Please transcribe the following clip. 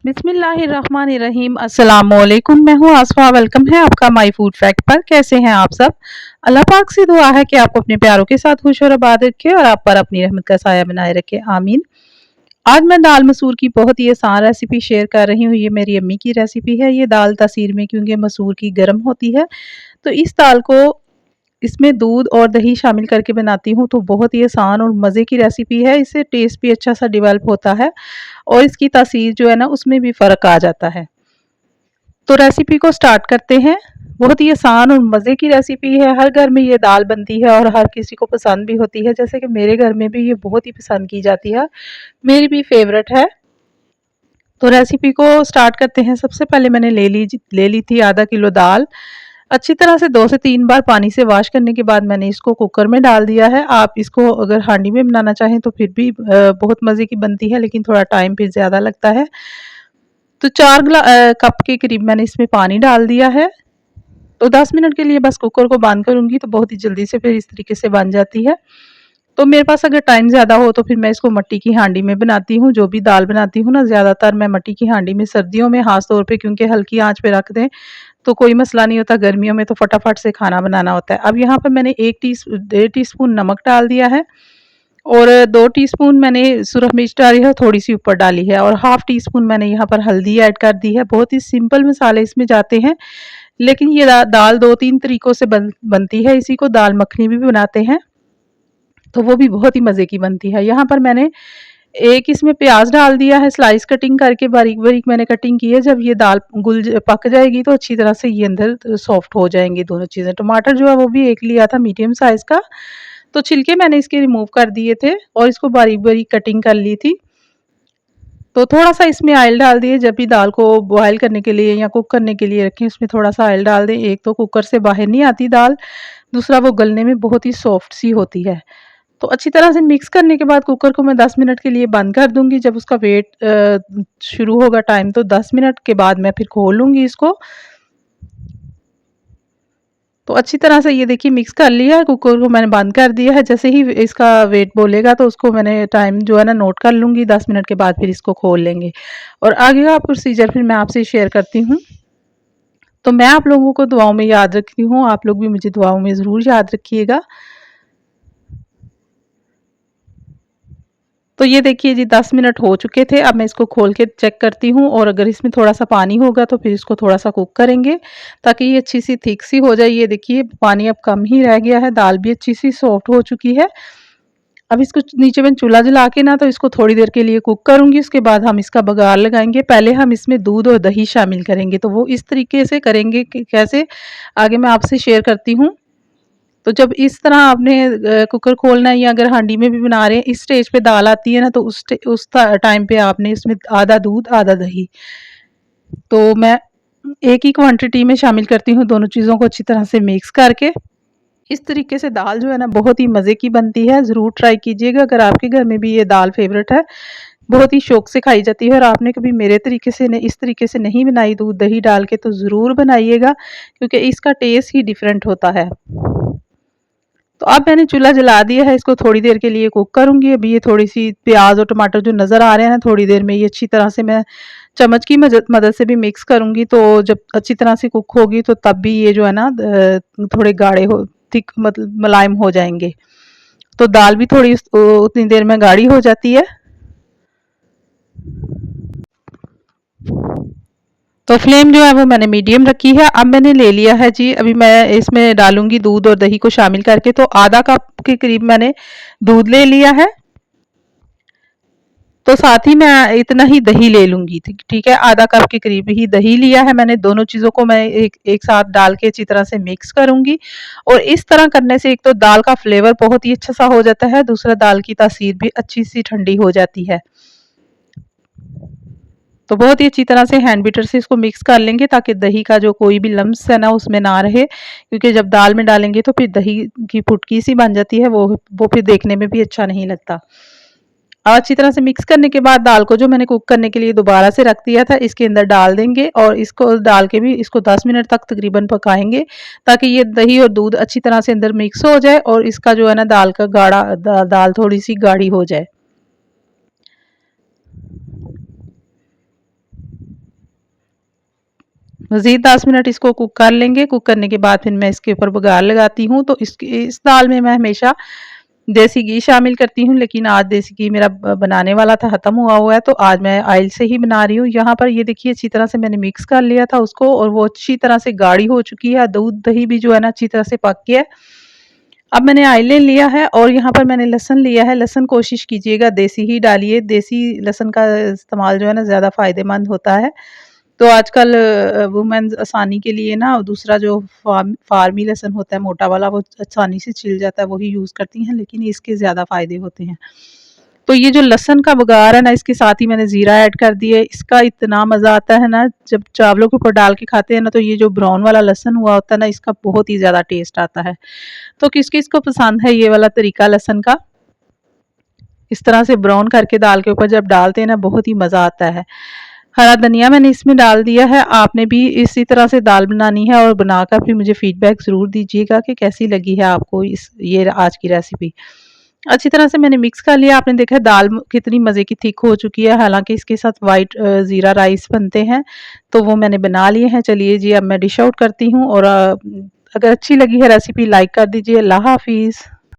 बिस्मिल्लाहिर्रहमानिर्रहीम। अस्सलामुअलैकुम। मैं हूँ आसमा। वेलकम है आपका माय फूड फैक्ट पर। कैसे हैं आप सब? अल्लाह पाक से दुआ है कि आपको अपने प्यारों के साथ खुश और आबाद रखे और आप पर अपनी रहमत का साया बनाए रखे। आमीन। आज मैं दाल मसूर की बहुत ही आसान रेसिपी शेयर कर रही हूँ। ये मेरी अम्मी की रेसिपी है। ये दाल तासीर में क्योंकि मसूर की गर्म होती है, तो इस दाल को इसमें दूध और दही शामिल करके बनाती हूँ, तो बहुत ही आसान और मज़े की रेसिपी है। इससे टेस्ट भी अच्छा सा डेवलप होता है और इसकी तासीर जो है ना उसमें भी फ़र्क आ जाता है। तो रेसिपी को स्टार्ट करते हैं। बहुत ही आसान और मज़े की रेसिपी है। हर घर में ये दाल बनती है और हर किसी को पसंद भी होती है। जैसे कि मेरे घर में भी ये बहुत ही पसंद की जाती है, मेरी भी फेवरेट है। तो रेसिपी को स्टार्ट करते हैं। सबसे पहले मैंने ले ली थी आधा किलो दाल। अच्छी तरह से 2 से 3 बार पानी से वॉश करने के बाद मैंने इसको कुकर में डाल दिया है। आप इसको अगर हांडी में बनाना चाहें तो फिर भी बहुत मज़े की बनती है, लेकिन थोड़ा टाइम फिर ज़्यादा लगता है। तो 4 कप के करीब मैंने इसमें पानी डाल दिया है। तो 10 मिनट के लिए बस कुकर को बंद करूँगी, तो बहुत ही जल्दी से फिर इस तरीके से बन जाती है। तो मेरे पास अगर टाइम ज़्यादा हो तो फिर मैं इसको मट्टी की हांडी में बनाती हूँ। जो भी दाल बनाती हूँ ना, ज़्यादातर मैं मट्टी की हांडी में, सर्दियों में ख़ास तौर पे, क्योंकि हल्की आँच पे रख दें तो कोई मसला नहीं होता। गर्मियों में तो फटाफट से खाना बनाना होता है। अब यहाँ पर मैंने 1 टीस्पून नमक डाल दिया है और 2 टीस्पून मैंने सुरख मिर्च डाली है, थोड़ी-सी ऊपर डाली है, और हाफ़ टीस्पून मैंने यहाँ पर हल्दी ऐड कर दी है। बहुत ही सिंपल मसाले इसमें जाते हैं, लेकिन ये दाल 2-3 तरीकों से बनती है। इसी को दाल मखनी भी बनाते हैं, तो वो भी बहुत ही मज़े की बनती है। यहाँ पर मैंने एक इसमें प्याज डाल दिया है, स्लाइस कटिंग करके बारीक-बारीक मैंने कटिंग की है। जब ये दाल पक जाएगी तो अच्छी तरह से ये अंदर सॉफ्ट हो जाएँगी दोनों चीज़ें। टमाटर जो है वो भी एक लिया था मीडियम साइज़ का, तो छिलके मैंने इसके रिमूव कर दिए थे और इसको बारीक-बारीक कटिंग कर ली थी। तो थोड़ा-सा इसमें ऑयल डाल दिए। जब भी दाल को बॉयल करने के लिए या कुक करने के लिए रखें, उसमें थोड़ा-सा ऑयल डाल दें। एक तो कुकर से बाहर नहीं आती दाल, दूसरा वो गलने में बहुत ही सॉफ्ट सी होती है। तो अच्छी तरह से मिक्स करने के बाद कुकर को मैं 10 मिनट के लिए बंद कर दूँगी। जब उसका वेट शुरू होगा टाइम, तो 10 मिनट के बाद मैं फिर खोल लूँगी इसको। तो अच्छी तरह से ये देखिए मिक्स कर लिया है, कुकर को मैंने बंद कर दिया है। जैसे ही इसका वेट बोलेगा तो उसको मैंने टाइम जो है ना नोट कर लूँगी। 10 मिनट के बाद फिर इसको खोल लेंगे और आगे का प्रोसीजर फिर मैं आपसे शेयर करती हूँ। तो मैं आप लोगों को दुआओं में याद रखती हूँ, आप लोग भी मुझे दुआओं में ज़रूर याद रखिएगा। तो ये देखिए जी 10 मिनट हो चुके थे। अब मैं इसको खोल के चेक करती हूँ, और अगर इसमें थोड़ा-सा पानी होगा तो फिर इसको थोड़ा-सा कुक करेंगे ताकि ये अच्छी-सी थिक सी हो जाए। ये देखिए पानी अब कम ही रह गया है, दाल भी अच्छी-सी सॉफ्ट हो चुकी है। अब इसको नीचे मैं चूल्हा जला के ना तो इसको थोड़ी देर के लिए कुक करूँगी। उसके बाद हम इसका बघार लगाएँगे। पहले हम इसमें दूध और दही शामिल करेंगे, तो वो इस तरीके से करेंगे कि कैसे, आगे मैं आपसे शेयर करती हूँ। तो जब इस तरह आपने कुकर खोलना है या अगर हांडी में भी बना रहे हैं, इस स्टेज पे दाल आती है ना, तो टाइम पे आपने इसमें आधा दूध आधा दही, तो मैं एक ही क्वांटिटी में शामिल करती हूँ। दोनों चीज़ों को अच्छी तरह से मिक्स करके इस तरीके से दाल जो है ना बहुत ही मज़े की बनती है। ज़रूर ट्राई कीजिएगा अगर आपके घर में भी ये दाल फेवरेट है। बहुत ही शौक से खाई जाती है, और आपने कभी मेरे तरीके से इस तरीके से नहीं बनाई दूध दही डाल के, तो ज़रूर बनाइएगा, क्योंकि इसका टेस्ट ही डिफरेंट होता है। तो अब मैंने चूल्हा जला दिया है, इसको थोड़ी देर के लिए कुक करूँगी। अभी ये थोड़ी-सी प्याज़ और टमाटर जो नज़र आ रहे हैं ना, थोड़ी देर में ये अच्छी तरह से मैं चम्मच की मदद से भी मिक्स करूँगी। तो जब अच्छी तरह से कुक होगी तो तब भी ये जो है ना थोड़े गाढ़े हो थिक मतलब मुलायम हो जाएँगे। तो दाल भी थोड़ी उतनी देर में गाढ़ी हो जाती है। तो फ्लेम जो है वो मैंने मीडियम रखी है। अब मैंने ले लिया है जी, अभी मैं इसमें डालूँगी दूध और दही को शामिल करके। तो आधा कप के करीब मैंने दूध ले लिया है, तो साथ ही मैं इतना ही दही ले लूँगी। ठीक है, आधा कप के करीब ही दही लिया है मैंने। दोनों चीज़ों को मैं एक एक साथ डाल के अच्छी तरह से मिक्स करूँगी, और इस तरह करने से एक तो दाल का फ्लेवर बहुत ही अच्छा सा हो जाता है, दूसरा दाल की तासीर भी अच्छी-सी ठंडी हो जाती है। तो बहुत ही अच्छी तरह से हैंड बीटर से इसको मिक्स कर लेंगे ताकि दही का जो कोई भी लम्स है ना उसमें ना रहे, क्योंकि जब दाल में डालेंगे तो फिर दही की फुटकी सी बन जाती है, वो फिर देखने में भी अच्छा नहीं लगता। अच्छी तरह से मिक्स करने के बाद दाल को जो मैंने कुक करने के लिए दोबारा से रख दिया था, इसके अंदर डाल देंगे और इसको डाल के भी इसको 10 मिनट तक तकरीबन पकाएंगे, ताकि ये दही और दूध अच्छी तरह से अंदर मिक्स हो जाए और इसका जो है ना दाल का दाल थोड़ी सी गाढ़ी हो जाए। मज़ीद 10 मिनट इसको कुक कर लेंगे। कुक करने के बाद फिर मैं इसके ऊपर बघार लगाती हूँ। तो इस दाल में मैं हमेशा देसी घी शामिल करती हूँ, लेकिन आज देसी घी मेरा बनाने वाला था, ख़त्म हुआ है, तो आज मैं ऑयल से ही बना रही हूँ। यहाँ पर ये देखिए अच्छी तरह से मैंने मिक्स कर लिया था उसको और वो अच्छी तरह से गाढ़ी हो चुकी है। दूध दही भी जो है ना अच्छी तरह से पक गया है। अब मैंने आइलें लिया है और यहाँ पर मैंने लहसुन लिया है। लहसुन कोशिश कीजिएगा देसी ही डालिए, देसी लहसुन का इस्तेमाल जो है ना ज़्यादा फ़ायदेमंद होता है। तो आजकल वुमेन्स आसानी के लिए ना दूसरा जो फार्मी लहसुन होता है मोटा वाला, वो आसानी से छिल जाता है, वही यूज़ करती हैं, लेकिन इसके ज़्यादा फ़ायदे होते हैं। तो ये जो लहसुन का बघार है ना, इसके साथ ही मैंने ज़ीरा ऐड कर दिया है। इसका इतना मज़ा आता है ना, जब चावलों के ऊपर डाल के खाते हैं ना, तो ये जो ब्राउन वाला लहसुन हुआ होता है ना, इसका बहुत ही ज़्यादा टेस्ट आता है। तो किस-किस को पसंद है ये वाला तरीका लहसुन का? इस तरह से ब्राउन करके दाल के ऊपर जब डालते हैं ना, बहुत ही मज़ा आता है। हरा धनिया मैंने इसमें डाल दिया है। आपने भी इसी तरह से दाल बनानी है और बनाकर फिर मुझे फीडबैक ज़रूर दीजिएगा कि कैसी लगी है आपको ये आज की रेसिपी। अच्छी तरह से मैंने मिक्स कर लिया। आपने देखा है दाल कितनी मज़े की थिक हो चुकी है। हालाँकि इसके साथ वाइट ज़ीरा राइस बनते हैं, तो वो मैंने बना लिए हैं। चलिए जी, अब मैं डिश आउट करती हूँ और अगर अच्छी लगी है रेसिपी लाइक कर दीजिए। अल्लाह हाफ़िज़।